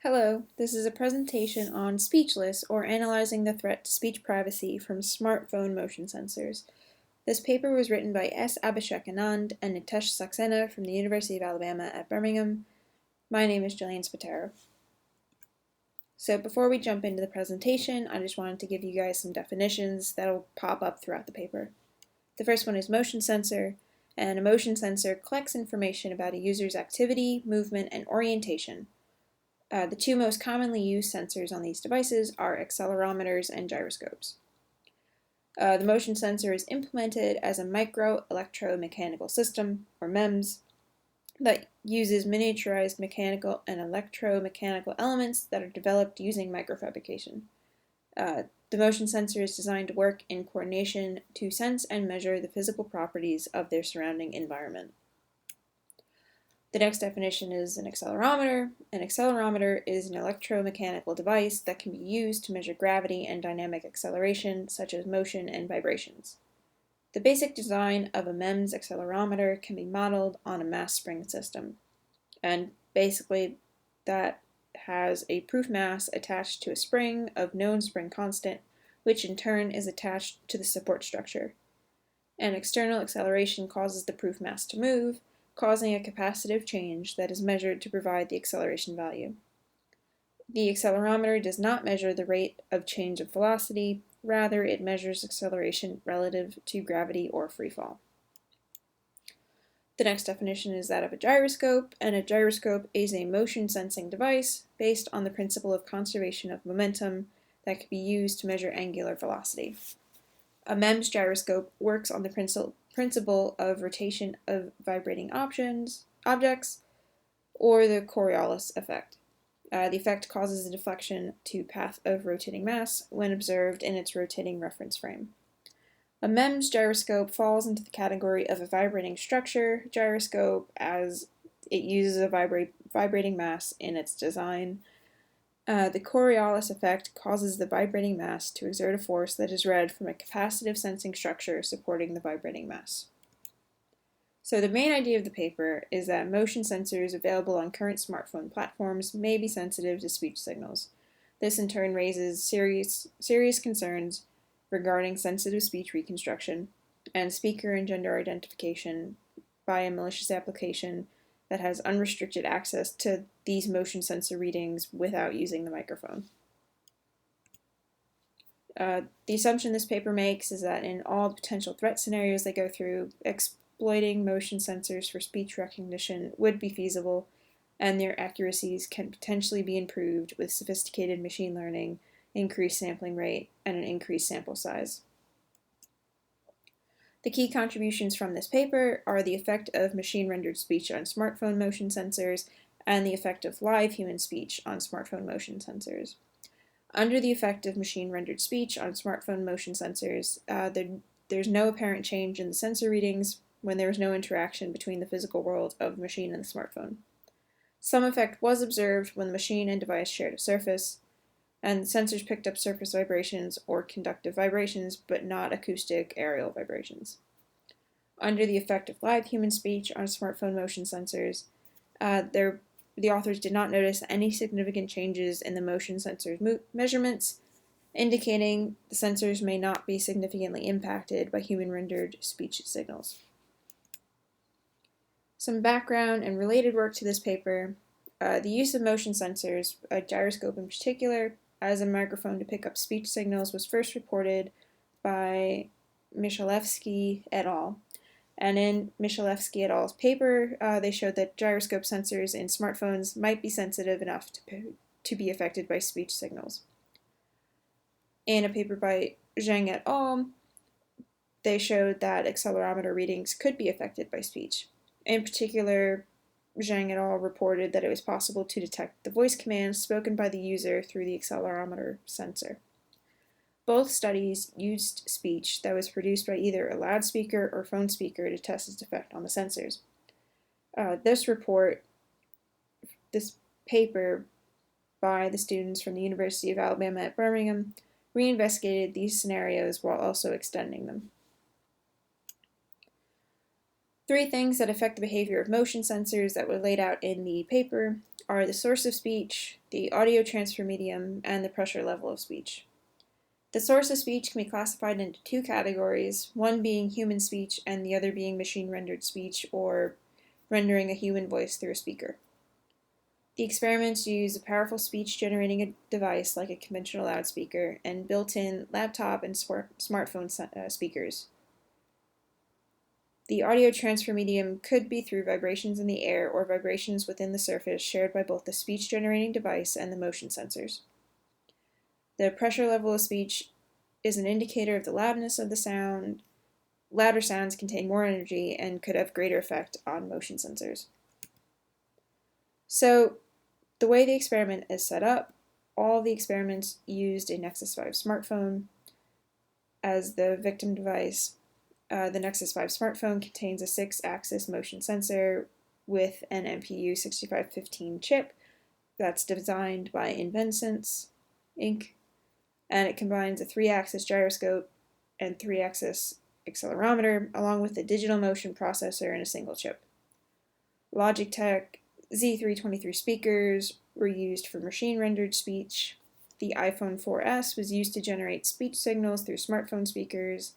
Hello, this is a presentation on Speechless, or Analyzing the Threat to Speech Privacy from Smartphone Motion Sensors. This paper was written by S. Abhishek Anand and Nitesh Saxena from the University of Alabama at Birmingham. My name is Jillian Spataro. So before we jump into the presentation, I just wanted to give you guys some definitions that'll pop up throughout the paper. The first one is motion sensor, and a motion sensor collects information about a user's activity, movement, and orientation. The two most commonly used sensors on these devices are accelerometers and gyroscopes. The motion sensor is implemented as a micro-electromechanical system, or MEMS, that uses miniaturized mechanical and electromechanical elements that are developed using microfabrication. The motion sensor is designed to work in coordination to sense and measure the physical properties of their surrounding environment. The next definition is an accelerometer. An accelerometer is an electromechanical device that can be used to measure gravity and dynamic acceleration, such as motion and vibrations. The basic design of a MEMS accelerometer can be modeled on a mass spring system. And basically, that has a proof mass attached to a spring of known spring constant, which in turn is attached to the support structure. An external acceleration causes the proof mass to move, causing a capacitive change that is measured to provide the acceleration value. The accelerometer does not measure the rate of change of velocity, rather it measures acceleration relative to gravity or free fall. The next definition is that of a gyroscope, and a gyroscope is a motion sensing device based on the principle of conservation of momentum that can be used to measure angular velocity. A MEMS gyroscope works on the principle of rotation of vibrating objects, or the Coriolis effect. The effect causes a deflection to path of rotating mass when observed in its rotating reference frame. A MEMS gyroscope falls into the category of a vibrating structure gyroscope as it uses a vibrating mass in its design. The Coriolis effect causes the vibrating mass to exert a force that is read from a capacitive sensing structure supporting the vibrating mass. So the main idea of the paper is that motion sensors available on current smartphone platforms may be sensitive to speech signals. This in turn raises serious concerns regarding sensitive speech reconstruction and speaker and gender identification by a malicious application that has unrestricted access to these motion sensor readings without using the microphone. The assumption this paper makes is that in all potential threat scenarios they go through, exploiting motion sensors for speech recognition would be feasible, and their accuracies can potentially be improved with sophisticated machine learning, increased sampling rate, and an increased sample size. The key contributions from this paper are the effect of machine-rendered speech on smartphone motion sensors and the effect of live human speech on smartphone motion sensors. Under the effect of machine-rendered speech on smartphone motion sensors, there's no apparent change in the sensor readings when there is no interaction between the physical world of the machine and the smartphone. Some effect was observed when the machine and device shared a surface, and the sensors picked up surface vibrations or conductive vibrations, but not acoustic aerial vibrations. Under the effect of live human speech on smartphone motion sensors, the authors did not notice any significant changes in the motion sensors' measurements, indicating the sensors may not be significantly impacted by human-rendered speech signals. Some background and related work to this paper. The use of motion sensors, a gyroscope in particular, as a microphone to pick up speech signals was first reported by Michalewski et al. And in Michalewski et al.'s paper, they showed that gyroscope sensors in smartphones might be sensitive enough to be affected by speech signals. In a paper by Zhang et al., they showed that accelerometer readings could be affected by speech. In particular, Zhang et al. Reported that it was possible to detect the voice commands spoken by the user through the accelerometer sensor. Both studies used speech that was produced by either a loudspeaker or phone speaker to test its effect on the sensors. This paper by the students from the University of Alabama at Birmingham reinvestigated these scenarios while also extending them. 3 things that affect the behavior of motion sensors that were laid out in the paper are the source of speech, the audio transfer medium, and the pressure level of speech. The source of speech can be classified into two categories, one being human speech and the other being machine-rendered speech, or rendering a human voice through a speaker. The experiments use a powerful speech-generating device like a conventional loudspeaker and built-in laptop and smartphone speakers. The audio transfer medium could be through vibrations in the air or vibrations within the surface shared by both the speech-generating device and the motion sensors. The pressure level of speech is an indicator of the loudness of the sound. Louder sounds contain more energy and could have greater effect on motion sensors. So, the way the experiment is set up, all the experiments used a Nexus 5 smartphone as the victim device. The Nexus 5 smartphone contains a 6-axis motion sensor with an MPU 6515 chip that's designed by InvenSense Inc., and it combines a 3-axis gyroscope and 3-axis accelerometer along with a digital motion processor in a single chip. Logitech Z323 speakers were used for machine-rendered speech. The iPhone 4S was used to generate speech signals through smartphone speakers.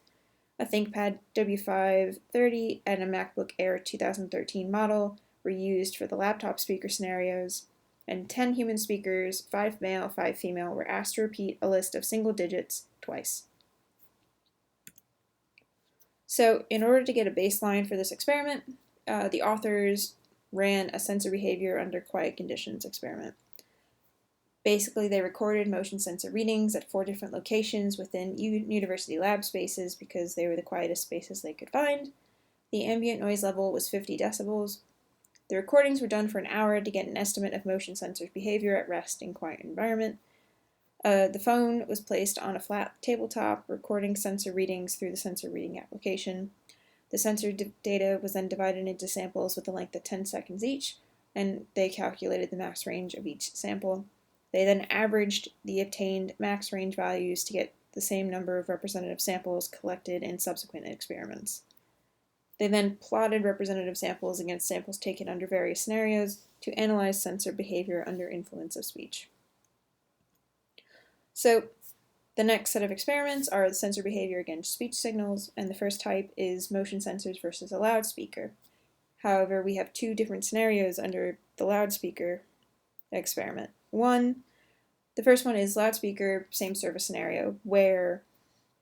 A ThinkPad W530 and a MacBook Air 2013 model were used for the laptop speaker scenarios. And 10 human speakers, 5 male, 5 female, were asked to repeat a list of single digits twice. So, in order to get a baseline for this experiment, the authors ran a sensor behavior under quiet conditions experiment. Basically, they recorded motion sensor readings at 4 different locations within university lab spaces because they were the quietest spaces they could find. The ambient noise level was 50 decibels. The recordings were done for an hour to get an estimate of motion sensors' behavior at rest in quiet environment. The phone was placed on a flat tabletop, recording sensor readings through the sensor reading application. The sensor data was then divided into samples with a length of 10 seconds each, and they calculated the max range of each sample. They then averaged the obtained max range values to get the same number of representative samples collected in subsequent experiments. They then plotted representative samples against samples taken under various scenarios to analyze sensor behavior under influence of speech. So, the next set of experiments are the sensor behavior against speech signals, and the first type is motion sensors versus a loudspeaker. However, we have 2 different scenarios under the loudspeaker experiment. The first one is loudspeaker, same surface scenario, where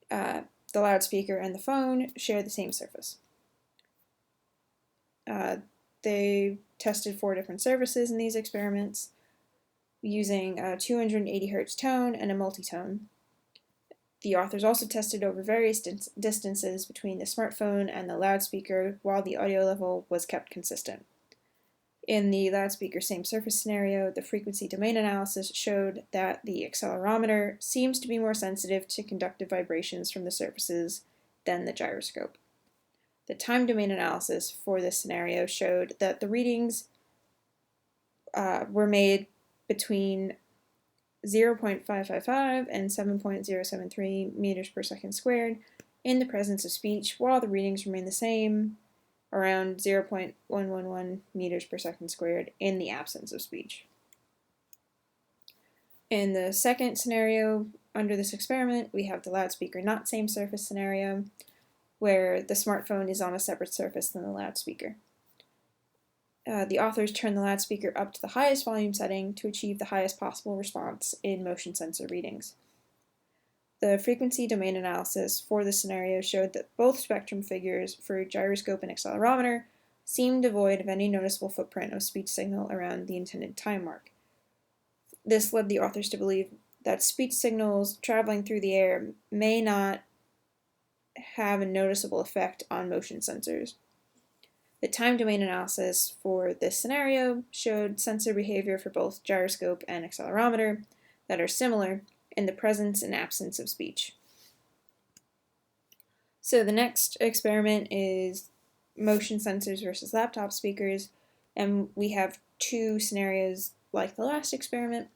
the loudspeaker and the phone share the same surface. They tested 4 different surfaces in these experiments using a 280 Hz tone and a multitone. The authors also tested over various distances between the smartphone and the loudspeaker while the audio level was kept consistent. In the loudspeaker same surface scenario, the frequency domain analysis showed that the accelerometer seems to be more sensitive to conductive vibrations from the surfaces than the gyroscope. The time domain analysis for this scenario showed that the readings were made between 0.555 and 7.073 meters per second squared in the presence of speech, while the readings remain the same, around 0.111 meters per second squared in the absence of speech. In the second scenario under this experiment, we have the loudspeaker not same surface scenario, where the smartphone is on a separate surface than the loudspeaker. The authors turned the loudspeaker up to the highest volume setting to achieve the highest possible response in motion sensor readings. The frequency domain analysis for this scenario showed that both spectrum figures for gyroscope and accelerometer seemed devoid of any noticeable footprint of speech signal around the intended time mark. This led the authors to believe that speech signals traveling through the air may not have a noticeable effect on motion sensors. The time domain analysis for this scenario showed sensor behavior for both gyroscope and accelerometer that are similar in the presence and absence of speech. So the next experiment is motion sensors versus laptop speakers, and we have 2 scenarios like the last experiment.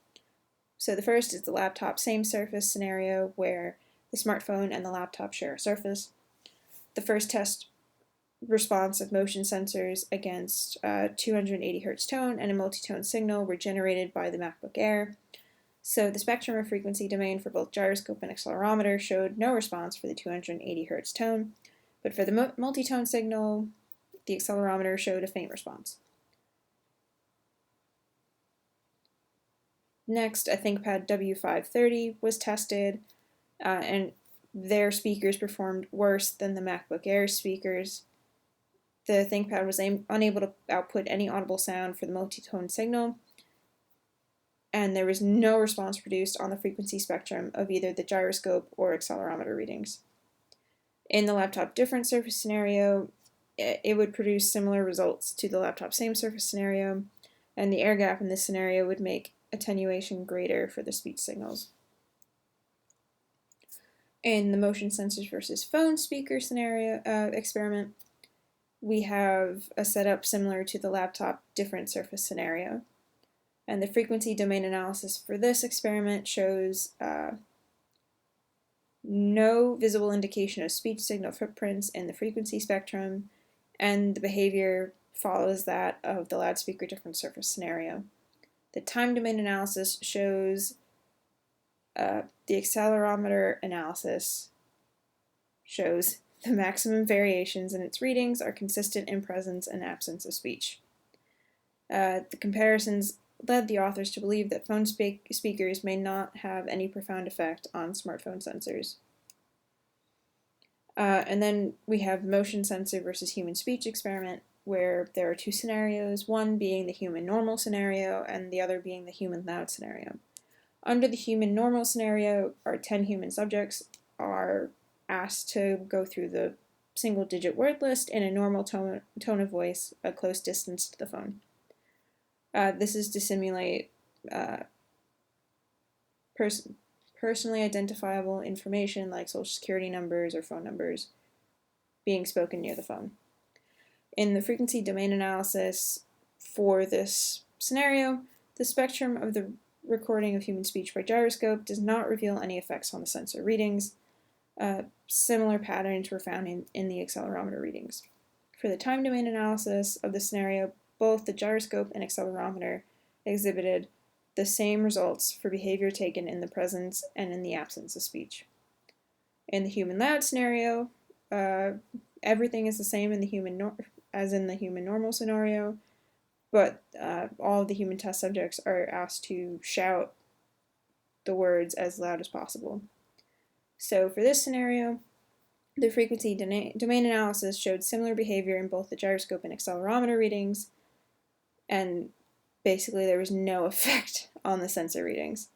So the first is the laptop same surface scenario where the smartphone and the laptop share a surface. The first test response of motion sensors against 280 Hz tone and a multi-tone signal were generated by the MacBook Air. So the spectrum of frequency domain for both gyroscope and accelerometer showed no response for the 280 Hz tone, but for the multi-tone signal, the accelerometer showed a faint response. Next, a ThinkPad W530 was tested, and their speakers performed worse than the MacBook Air speakers. The ThinkPad was unable to output any audible sound for the multi-tone signal, and there was no response produced on the frequency spectrum of either the gyroscope or accelerometer readings. In the laptop different surface scenario, it would produce similar results to the laptop same surface scenario, and the air gap in this scenario would make attenuation greater for the speech signals. In the motion sensors versus phone speaker scenario experiment, we have a setup similar to the laptop different surface scenario. And the frequency domain analysis for this experiment shows no visible indication of speech signal footprints in the frequency spectrum, and the behavior follows that of the loudspeaker different surface scenario. The time domain analysis shows the accelerometer analysis shows the maximum variations in its readings are consistent in presence and absence of speech. The comparisons led the authors to believe that phone speakers may not have any profound effect on smartphone sensors. And then we have motion sensor versus human speech experiment, where there are two scenarios, one being the human normal scenario and the other being the human loud scenario. Under the human normal scenario, our 10 human subjects are asked to go through the single-digit word list in a normal tone of voice, a close distance to the phone. This is to simulate personally identifiable information like social security numbers or phone numbers being spoken near the phone. In the frequency domain analysis for this scenario, the spectrum of the recording of human speech by gyroscope does not reveal any effects on the sensor readings. Similar patterns were found in the accelerometer readings. For the time domain analysis of the scenario, both the gyroscope and accelerometer exhibited the same results for behavior taken in the presence and in the absence of speech. In the human loud scenario, everything is the same as in the human normal scenario, but all of the human test subjects are asked to shout the words as loud as possible. So for this scenario, the frequency domain analysis showed similar behavior in both the gyroscope and accelerometer readings, and basically there was no effect on the sensor readings.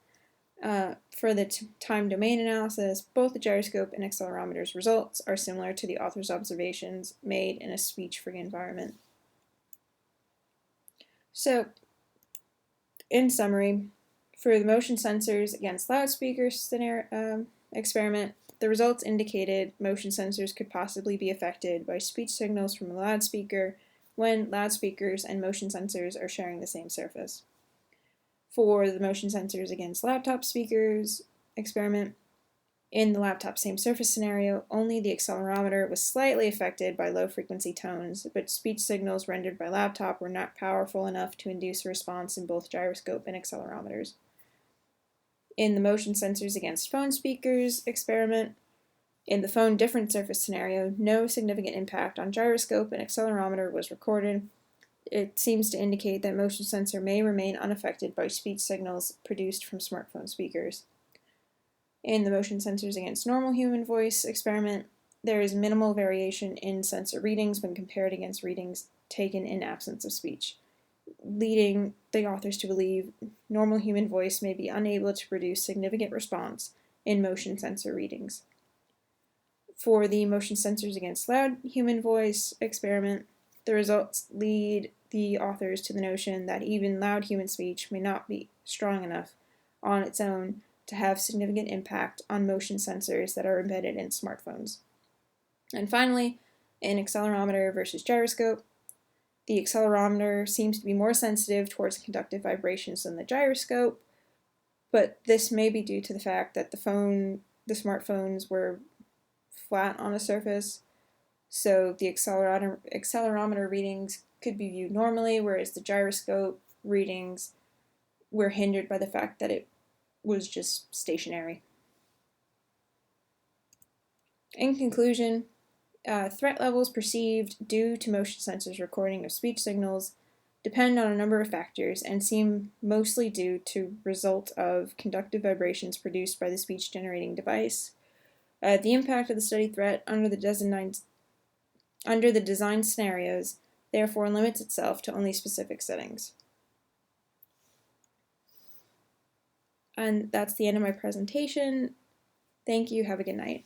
For the time domain analysis, both the gyroscope and accelerometer's results are similar to the author's observations made in a speech-free environment. So, in summary, for the motion sensors against loudspeakers experiment, the results indicated motion sensors could possibly be affected by speech signals from a loudspeaker when loudspeakers and motion sensors are sharing the same surface. For the motion sensors against laptop speakers experiment, in the laptop same surface scenario, only the accelerometer was slightly affected by low frequency tones, but speech signals rendered by laptop were not powerful enough to induce a response in both gyroscope and accelerometers. In the motion sensors against phone speakers experiment, in the phone different surface scenario, no significant impact on gyroscope and accelerometer was recorded. It seems to indicate that motion sensor may remain unaffected by speech signals produced from smartphone speakers. In the motion sensors against normal human voice experiment, there is minimal variation in sensor readings when compared against readings taken in absence of speech, leading the authors to believe normal human voice may be unable to produce significant response in motion sensor readings. For the motion sensors against loud human voice experiment, the results lead the authors to the notion that even loud human speech may not be strong enough on its own to have significant impact on motion sensors that are embedded in smartphones. And finally, in accelerometer versus gyroscope, the accelerometer seems to be more sensitive towards conductive vibrations than the gyroscope, but this may be due to the fact that the smartphones were flat on a surface, So the accelerometer readings could be viewed normally, whereas the gyroscope readings were hindered by the fact that it was just stationary. In conclusion, threat levels perceived due to motion sensors recording of speech signals depend on a number of factors and seem mostly due to result of conductive vibrations produced by the speech generating device. The impact of the study threat under the design scenarios therefore limits itself to only specific settings. And that's the end of my presentation. Thank you. Have a good night.